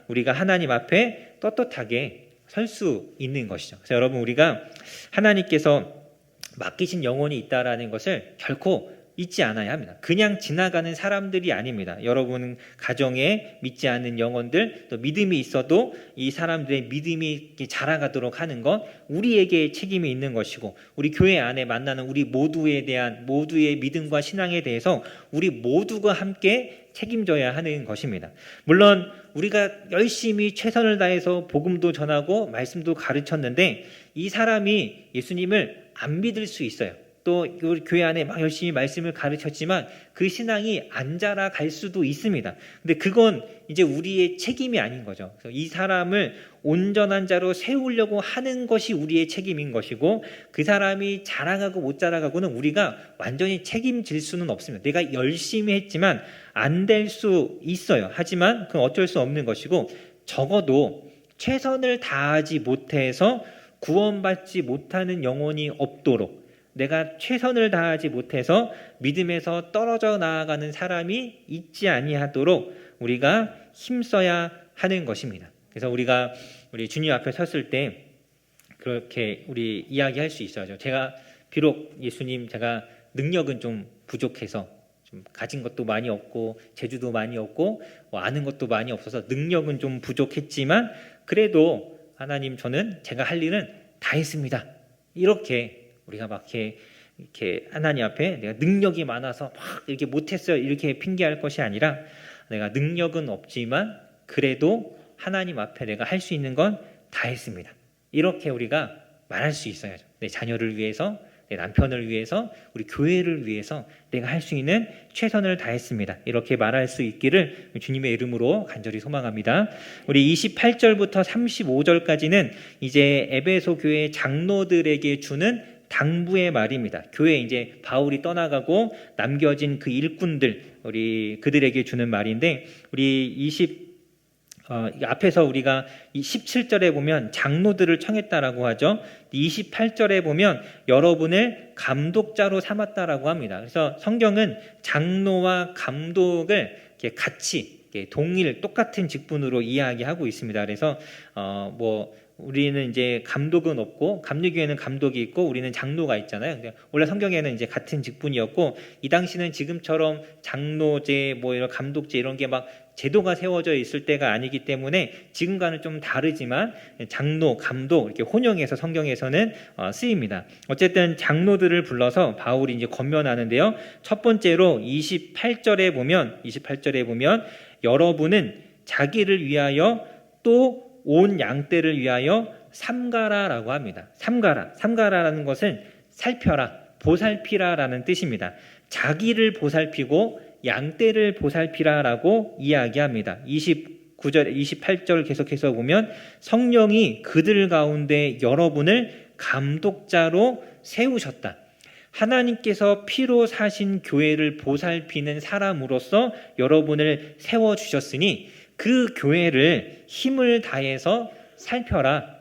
Speaker 1: 우리가 하나님 앞에 떳떳하게 설 수 있는 것이죠. 그래서 여러분 우리가 하나님께서 맡기신 영혼이 있다라는 것을 결코 잊지 않아야 합니다. 그냥 지나가는 사람들이 아닙니다. 여러분 가정에 믿지 않는 영혼들 또 믿음이 있어도 이 사람들의 믿음이 자라가도록 하는 것 우리에게 책임이 있는 것이고 우리 교회 안에 만나는 우리 모두에 대한 모두의 믿음과 신앙에 대해서 우리 모두가 함께 책임져야 하는 것입니다. 물론 우리가 열심히 최선을 다해서 복음도 전하고 말씀도 가르쳤는데 이 사람이 예수님을 안 믿을 수 있어요. 또 교회 안에 막 열심히 말씀을 가르쳤지만 그 신앙이 안 자라갈 수도 있습니다. 근데 그건 이제 우리의 책임이 아닌 거죠. 그래서 이 사람을 온전한 자로 세우려고 하는 것이 우리의 책임인 것이고 그 사람이 자라가고 못 자라가고는 우리가 완전히 책임질 수는 없습니다. 내가 열심히 했지만 안 될 수 있어요. 하지만 그건 어쩔 수 없는 것이고 적어도 최선을 다하지 못해서 구원받지 못하는 영혼이 없도록 내가 최선을 다하지 못해서 믿음에서 떨어져 나아가는 사람이 있지 아니하도록 우리가 힘써야 하는 것입니다. 그래서 우리가 우리 주님 앞에 섰을 때 그렇게 우리 이야기할 수 있어야죠. 제가 비록 예수님 제가 능력은 좀 부족해서 좀 가진 것도 많이 없고 재주도 많이 없고 아는 것도 많이 없어서 능력은 좀 부족했지만 그래도 하나님 저는 제가 할 일은 다 했습니다. 이렇게 우리가 막 이렇게 하나님 앞에 내가 능력이 많아서 막 이렇게 못했어요 이렇게 핑계할 것이 아니라 내가 능력은 없지만 그래도 하나님 앞에 내가 할 수 있는 건 다 했습니다. 이렇게 우리가 말할 수 있어야죠. 내 자녀를 위해서, 내 남편을 위해서, 우리 교회를 위해서 내가 할 수 있는 최선을 다했습니다. 이렇게 말할 수 있기를 주님의 이름으로 간절히 소망합니다. 우리 28절부터 35절까지는 이제 에베소 교회 장로들에게 주는 당부의 말입니다. 교회 이제 바울이 떠나가고 남겨진 그 일꾼들 우리 그들에게 주는 말인데 우리 앞에서 우리가 17절에 보면 장로들을 청했다라고 하죠. 28절에 보면 여러분을 감독자로 삼았다라고 합니다. 그래서 성경은 장로와 감독을 이렇게 같이 동일 똑같은 직분으로 이야기하고 있습니다. 그래서 우리는 이제 감독은 없고 감리교회는 감독이 있고 우리는 장로가 있잖아요. 원래 성경에는 이제 같은 직분이었고 이 당시는 지금처럼 장로제 이런 감독제 이런 게 막 제도가 세워져 있을 때가 아니기 때문에 지금과는 좀 다르지만 장로, 감독 이렇게 혼용해서 성경에서는 쓰입니다. 어쨌든 장로들을 불러서 바울이 이제 권면하는데요. 첫 번째로 28절에 보면 여러분은 자기를 위하여 또 온 양떼를 위하여 삼가라라고 합니다. 삼가라라는 것은 살펴라, 보살피라라는 뜻입니다. 자기를 보살피고 양떼를 보살피라라고 이야기합니다. 29절, 28절 계속해서 보면 성령이 그들 가운데 여러분을 감독자로 세우셨다. 하나님께서 피로 사신 교회를 보살피는 사람으로서 여러분을 세워주셨으니 그 교회를 힘을 다해서 살펴라,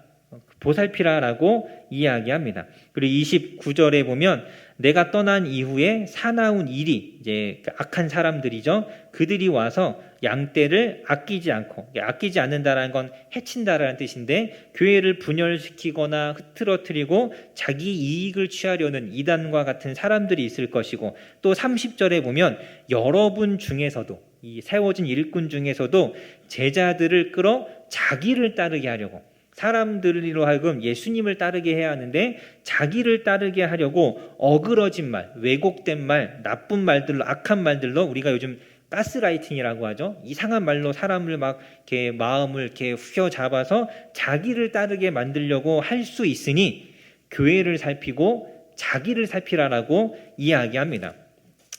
Speaker 1: 보살피라라고 이야기합니다. 그리고 29절에 보면 내가 떠난 이후에 사나운 일이 이제 악한 사람들이죠. 그들이 와서 양떼를 아끼지 않는다라는 건 해친다라는 뜻인데 교회를 분열시키거나 흐트러뜨리고 자기 이익을 취하려는 이단과 같은 사람들이 있을 것이고 또 30절에 보면 여러분 중에서도 이 세워진 일꾼 중에서도 제자들을 끌어 자기를 따르게 하려고 사람들로 하여금 예수님을 따르게 해야 하는데 자기를 따르게 하려고 어그러진 말, 왜곡된 말, 나쁜 말들로 악한 말들로 우리가 요즘 가스라이팅이라고 하죠. 이상한 말로 사람을 막 이렇게 마음을 이렇게 휘어잡아서 자기를 따르게 만들려고 할 수 있으니 교회를 살피고 자기를 살피라라고 이야기합니다.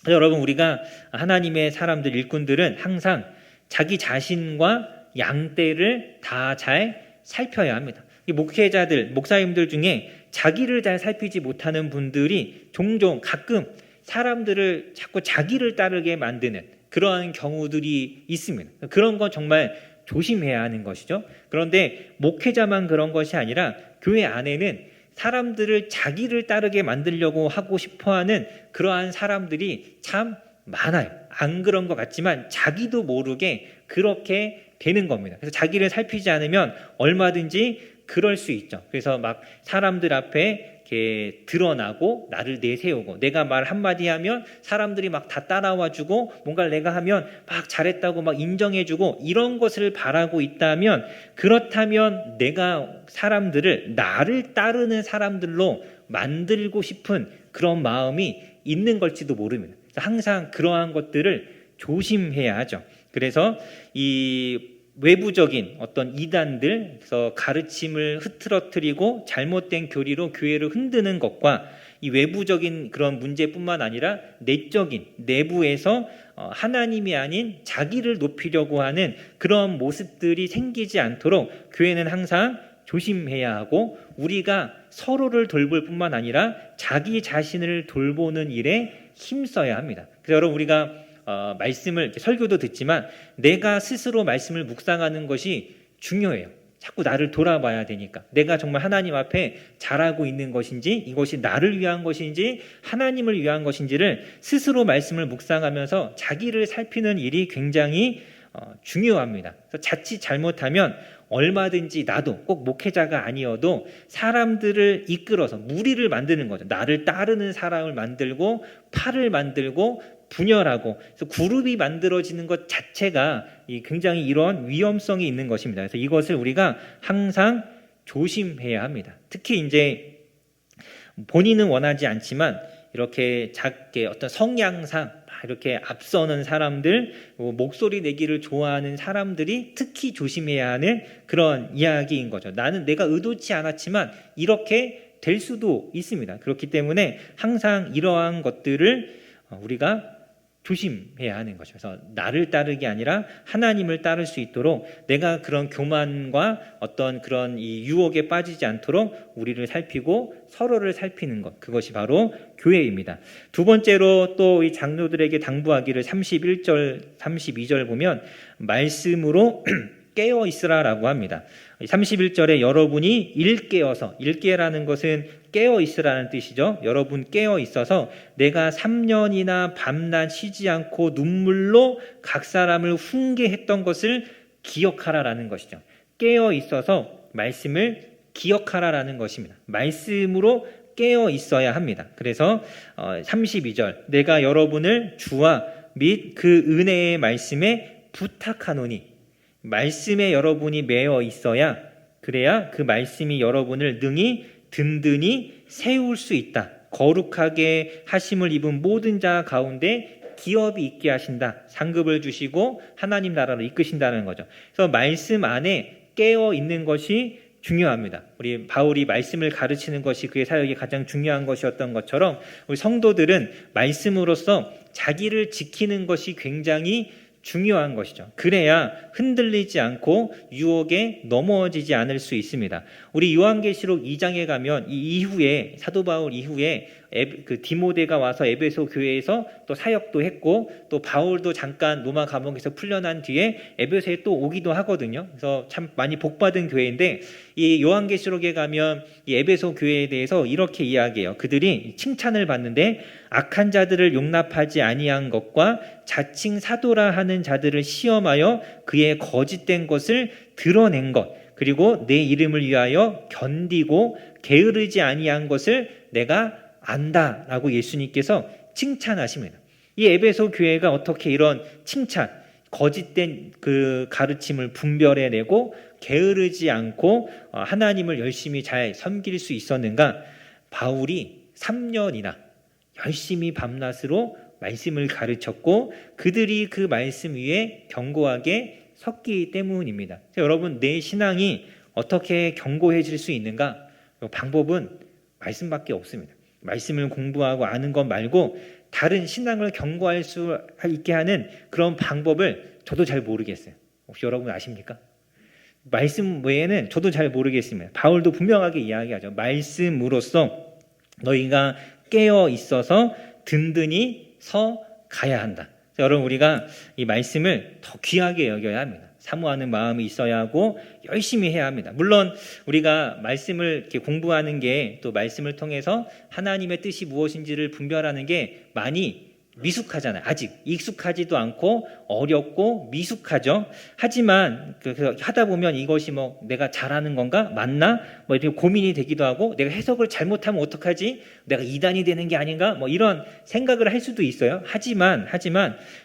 Speaker 1: 여러분 우리가 하나님의 사람들 일꾼들은 항상 자기 자신과 양떼를 다 잘 살펴야 합니다. 이 목회자들, 목사님들 중에 자기를 잘 살피지 못하는 분들이 종종 가끔 사람들을 자꾸 자기를 따르게 만드는 그러한 경우들이 있습니다. 그런 건 정말 조심해야 하는 것이죠. 그런데 목회자만 그런 것이 아니라 교회 안에는 사람들을 자기를 따르게 만들려고 하고 싶어하는 그러한 사람들이 참 많아요. 안 그런 것 같지만 자기도 모르게 그렇게 되는 겁니다. 그래서 자기를 살피지 않으면 얼마든지 그럴 수 있죠. 그래서 막 사람들 앞에 이렇게 드러나고 나를 내세우고 내가 말 한마디 하면 사람들이 막 다 따라와주고 뭔가를 내가 하면 막 잘했다고 막 인정해주고 이런 것을 바라고 있다면 그렇다면 내가 사람들을 나를 따르는 사람들로 만들고 싶은 그런 마음이 있는 걸지도 모릅니다. 항상 그러한 것들을 조심해야 하죠. 그래서 이 외부적인 어떤 이단들에서 가르침을 흐트러뜨리고 잘못된 교리로 교회를 흔드는 것과 이 외부적인 그런 문제뿐만 아니라 내적인 내부에서 하나님이 아닌 자기를 높이려고 하는 그런 모습들이 생기지 않도록 교회는 항상 조심해야 하고 우리가 서로를 돌볼 뿐만 아니라 자기 자신을 돌보는 일에 힘써야 합니다. 그래서 여러분 우리가 말씀을 설교도 듣지만 내가 스스로 말씀을 묵상하는 것이 중요해요. 자꾸 나를 돌아봐야 되니까 내가 정말 하나님 앞에 잘하고 있는 것인지 이것이 나를 위한 것인지 하나님을 위한 것인지를 스스로 말씀을 묵상하면서 자기를 살피는 일이 굉장히 중요합니다. 그래서 자칫 잘못하면 얼마든지 나도 꼭 목회자가 아니어도 사람들을 이끌어서 무리를 만드는 거죠. 나를 따르는 사람을 만들고 팔을 만들고 분열하고 그래서 그룹이 만들어지는 것 자체가 굉장히 이런 위험성이 있는 것입니다. 그래서 이것을 우리가 항상 조심해야 합니다. 특히 이제 본인은 원하지 않지만 이렇게 작게 어떤 성향상 이렇게 앞서는 사람들, 목소리 내기를 좋아하는 사람들이 특히 조심해야 하는 그런 이야기인 거죠. 나는 내가 의도치 않았지만 이렇게 될 수도 있습니다. 그렇기 때문에 항상 이러한 것들을 우리가 조심해야 하는 거죠. 그래서 나를 따르기 아니라 하나님을 따를 수 있도록 내가 그런 교만과 어떤 그런 이 유혹에 빠지지 않도록 우리를 살피고 서로를 살피는 것, 그것이 바로 교회입니다. 두 번째로 또 이 장로들에게 당부하기를 31절, 32절 보면 말씀으로 깨어 있으라라고 합니다. 31절에 여러분이 일깨라는 것은 깨어 있으라는 뜻이죠. 여러분 깨어 있어서 내가 3년이나 밤낮 쉬지 않고 눈물로 각 사람을 훈계했던 것을 기억하라라는 것이죠. 깨어 있어서 말씀을 기억하라라는 것입니다. 말씀으로 깨어 있어야 합니다. 그래서 32절 내가 여러분을 주와 및 그 은혜의 말씀에 부탁하노니 말씀에 여러분이 매어 있어야 그래야 그 말씀이 여러분을 능히 든든히 세울 수 있다. 거룩하게 하심을 입은 모든 자 가운데 기업이 있게 하신다. 상급을 주시고 하나님 나라로 이끄신다는 거죠. 그래서 말씀 안에 깨어 있는 것이 중요합니다. 우리 바울이 말씀을 가르치는 것이 그의 사역이 가장 중요한 것이었던 것처럼 우리 성도들은 말씀으로써 자기를 지키는 것이 굉장히 중요한 것이죠. 그래야 흔들리지 않고 유혹에 넘어지지 않을 수 있습니다. 우리 요한계시록 2장에 가면 이 이후에 사도 바울 이후에 그 디모데가 와서 에베소 교회에서 또 사역도 했고 또 바울도 잠깐 로마 감옥에서 풀려난 뒤에 에베소에 또 오기도 하거든요. 그래서 참 많이 복받은 교회인데 이 요한계시록에 가면 이 에베소 교회에 대해서 이렇게 이야기해요. 그들이 칭찬을 받는데 악한 자들을 용납하지 아니한 것과 자칭 사도라 하는 자들을 시험하여 그의 거짓된 것을 드러낸 것 그리고 내 이름을 위하여 견디고 게으르지 아니한 것을 내가 안다라고 예수님께서 칭찬하십니다. 이 에베소 교회가 어떻게 이런 칭찬, 거짓된 그 가르침을 분별해내고 게으르지 않고 하나님을 열심히 잘 섬길 수 있었는가? 바울이 3년이나 열심히 밤낮으로 말씀을 가르쳤고 그들이 그 말씀 위에 견고하게 섰기 때문입니다. 여러분, 내 신앙이 어떻게 견고해질 수 있는가? 방법은 말씀밖에 없습니다. 말씀을 공부하고 아는 것 말고 다른 신앙을 견고할 수 있게 하는 그런 방법을 저도 잘 모르겠어요. 혹시 여러분 아십니까? 말씀 외에는 저도 잘 모르겠습니다. 바울도 분명하게 이야기하죠. 말씀으로써 너희가 깨어 있어서 든든히 서 가야 한다. 여러분, 우리가 이 말씀을 더 귀하게 여겨야 합니다. 사모하는 마음이 있어야 하고 열심히 해야 합니다. 물론 우리가 말씀을 이렇게 공부하는 게 또 말씀을 통해서 하나님의 뜻이 무엇인지를 분별하는 게 많이 미숙하잖아요. 아직 익숙하지도 않고 어렵고 미숙하죠. 하지만 하다 보면 이것이 뭐 내가 잘하는 건가? 맞나? 뭐 이렇게 고민이 되기도 하고 내가 해석을 잘못하면 어떡하지? 내가 이단이 되는 게 아닌가? 뭐 이런 생각을 할 수도 있어요. 하지만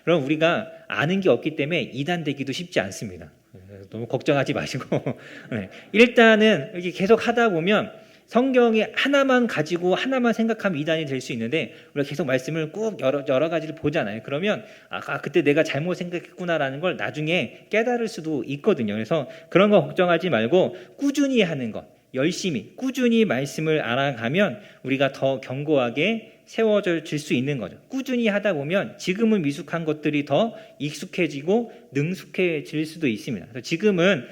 Speaker 1: 그럼 우리가 아는 게 없기 때문에 이단 되기도 쉽지 않습니다. 너무 걱정하지 마시고 일단은 이렇게 계속 하다 보면 성경이 하나만 가지고 하나만 생각하면 이단이 될 수 있는데 우리가 계속 말씀을 꼭 여러 가지를 보잖아요. 그러면 그때 내가 잘못 생각했구나라는 걸 나중에 깨달을 수도 있거든요. 그래서 그런 거 걱정하지 말고 꾸준히 하는 것, 열심히 꾸준히 말씀을 알아가면 우리가 더 견고하게 세워질 수 있는 거죠. 꾸준히 하다 보면 지금은 미숙한 것들이 더 익숙해지고 능숙해질 수도 있습니다. 그래서 지금은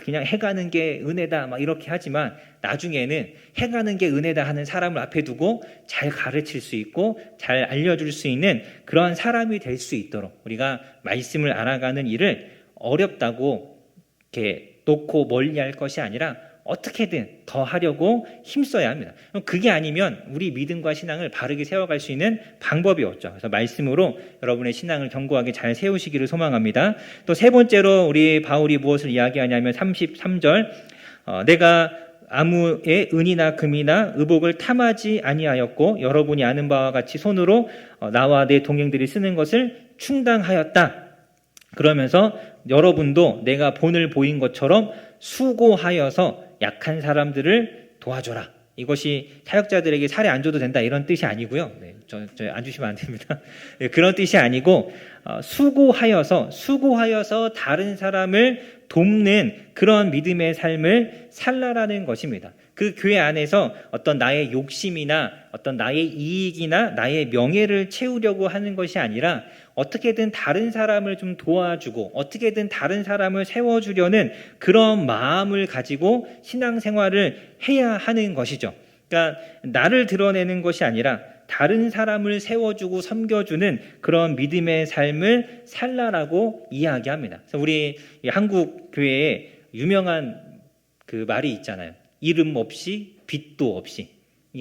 Speaker 1: 그냥 해가는 게 은혜다 막 이렇게 하지만 나중에는 해가는 게 은혜다 하는 사람을 앞에 두고 잘 가르칠 수 있고 잘 알려줄 수 있는 그러한 사람이 될 수 있도록 우리가 말씀을 알아가는 일을 어렵다고 이렇게 놓고 멀리할 것이 아니라 어떻게든 더 하려고 힘써야 합니다. 그게 아니면 우리 믿음과 신앙을 바르게 세워갈 수 있는 방법이 없죠. 그래서 말씀으로 여러분의 신앙을 견고하게 잘 세우시기를 소망합니다. 또 세 번째로 우리 바울이 무엇을 이야기하냐면 33절 내가 아무의 은이나 금이나 의복을 탐하지 아니하였고 여러분이 아는 바와 같이 손으로 나와 내 동행들이 쓰는 것을 충당하였다. 그러면서 여러분도 내가 본을 보인 것처럼 수고하여서 약한 사람들을 도와줘라. 이것이 사역자들에게 사례 안 줘도 된다 이런 뜻이 아니고요. 저 안 주시면 안 됩니다. 그런 뜻이 아니고 수고하여서 다른 사람을 돕는 그런 믿음의 삶을 살라라는 것입니다. 그 교회 안에서 어떤 나의 욕심이나 어떤 나의 이익이나 나의 명예를 채우려고 하는 것이 아니라 어떻게든 다른 사람을 좀 도와주고 어떻게든 다른 사람을 세워주려는 그런 마음을 가지고 신앙생활을 해야 하는 것이죠. 그러니까 나를 드러내는 것이 아니라 다른 사람을 세워주고 섬겨주는 그런 믿음의 삶을 살라라고 이야기합니다. 그래서 우리 한국 교회에 유명한 그 말이 있잖아요. 이름 없이 빛도 없이.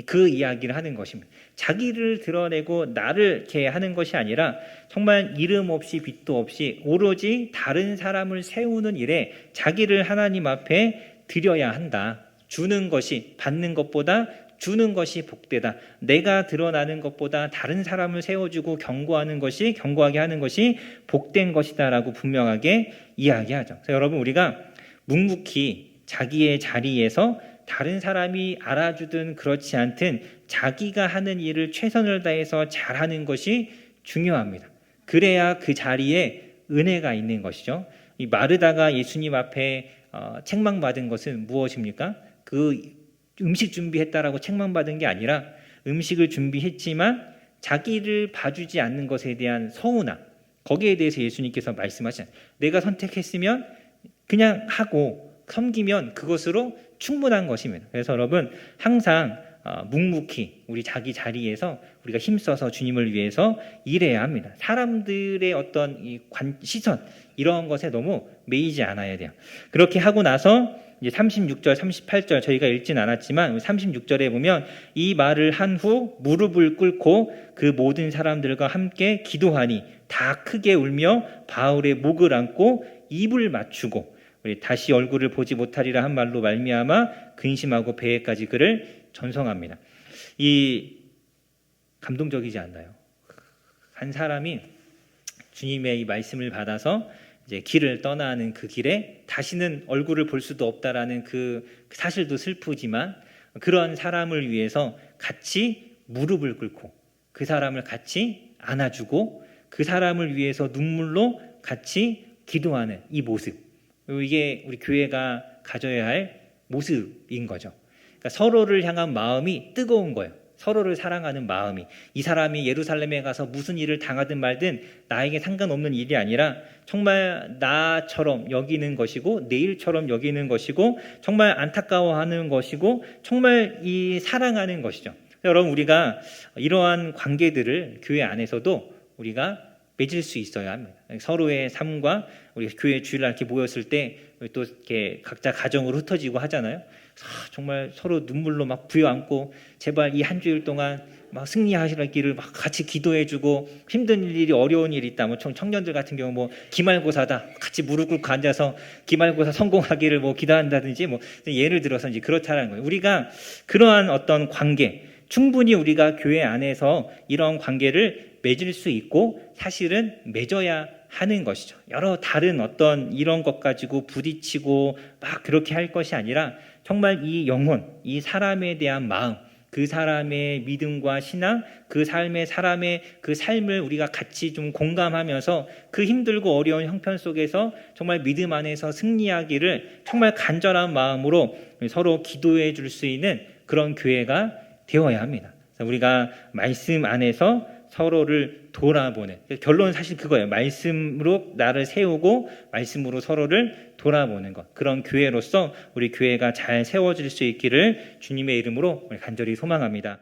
Speaker 1: 그 이야기를 하는 것입니다. 자기를 드러내고 나를 이렇게 하는 것이 아니라 정말 이름 없이 빛도 없이 오로지 다른 사람을 세우는 일에 자기를 하나님 앞에 드려야 한다. 주는 것이 받는 것보다 주는 것이 복되다. 내가 드러나는 것보다 다른 사람을 세워주고 견고하게 하는 것이 복된 것이다라고 분명하게 이야기하죠. 그래서 여러분, 우리가 묵묵히 자기의 자리에서 다른 사람이 알아주든 그렇지 않든 자기가 하는 일을 최선을 다해서 잘하는 것이 중요합니다. 그래야 그 자리에 은혜가 있는 것이죠. 이 마르다가 예수님 앞에 책망받은 것은 무엇입니까? 그 음식 준비했다라고 책망받은 게 아니라 음식을 준비했지만 자기를 봐주지 않는 것에 대한 서운함, 거기에 대해서 예수님께서 말씀하시잖아요. 내가 선택했으면 그냥 하고 섬기면 그것으로 충분한 것입니다. 그래서 여러분, 항상 묵묵히 우리 자기 자리에서 우리가 힘써서 주님을 위해서 일해야 합니다. 사람들의 어떤 시선, 이런 것에 너무 매이지 않아야 돼요. 그렇게 하고 나서 이제 36절, 38절 저희가 읽진 않았지만 36절에 보면 이 말을 한 후 무릎을 꿇고 그 모든 사람들과 함께 기도하니 다 크게 울며 바울의 목을 안고 입을 맞추고 우리 다시 얼굴을 보지 못하리라 한 말로 말미암아 근심하고 배에까지 그를 전송합니다. 이 감동적이지 않나요? 한 사람이 주님의 이 말씀을 받아서 이제 길을 떠나는 그 길에 다시는 얼굴을 볼 수도 없다라는 그 사실도 슬프지만 그런 사람을 위해서 같이 무릎을 꿇고 그 사람을 같이 안아주고 그 사람을 위해서 눈물로 같이 기도하는 이 모습, 이게 우리 교회가 가져야 할 모습인 거죠. 그러니까 서로를 향한 마음이 뜨거운 거예요. 서로를 사랑하는 마음이. 이 사람이 예루살렘에 가서 무슨 일을 당하든 말든 나에게 상관없는 일이 아니라 정말 나처럼 여기는 것이고 내 일처럼 여기는 것이고 정말 안타까워하는 것이고 정말 이 사랑하는 것이죠. 여러분, 우리가 이러한 관계들을 교회 안에서도 우리가 맺을 수 있어야 합니다. 서로의 삶과 우리 교회 주일날 이렇게 모였을 때 또 이렇게 각자 가정으로 흩어지고 하잖아요. 정말 서로 눈물로 막 부여안고 제발 이 한 주일 동안 막 승리하시기를 막 같이 기도해주고 힘든 일이 어려운 일이 있다. 뭐 청년들 같은 경우 뭐 기말고사다 같이 무릎 꿇고 앉아서 기말고사 성공하기를 뭐 기도한다든지 뭐 예를 들어서 이제 그렇다는 거예요. 우리가 그러한 어떤 관계, 충분히 우리가 교회 안에서 이런 관계를 맺을 수 있고 사실은 맺어야 하는 것이죠. 여러 다른 어떤 이런 것 가지고 부딪히고 막 그렇게 할 것이 아니라 정말 이 영혼, 이 사람에 대한 마음, 그 사람의 믿음과 신앙, 그 삶의 사람의 그 삶을 우리가 같이 좀 공감하면서 그 힘들고 어려운 형편 속에서 정말 믿음 안에서 승리하기를 정말 간절한 마음으로 서로 기도해 줄 수 있는 그런 교회가 되어야 합니다. 그래서 우리가 말씀 안에서 서로를 돌아보는, 결론은 사실 그거예요. 말씀으로 나를 세우고 말씀으로 서로를 돌아보는 것. 그런 교회로서 우리 교회가 잘 세워질 수 있기를 주님의 이름으로 간절히 소망합니다.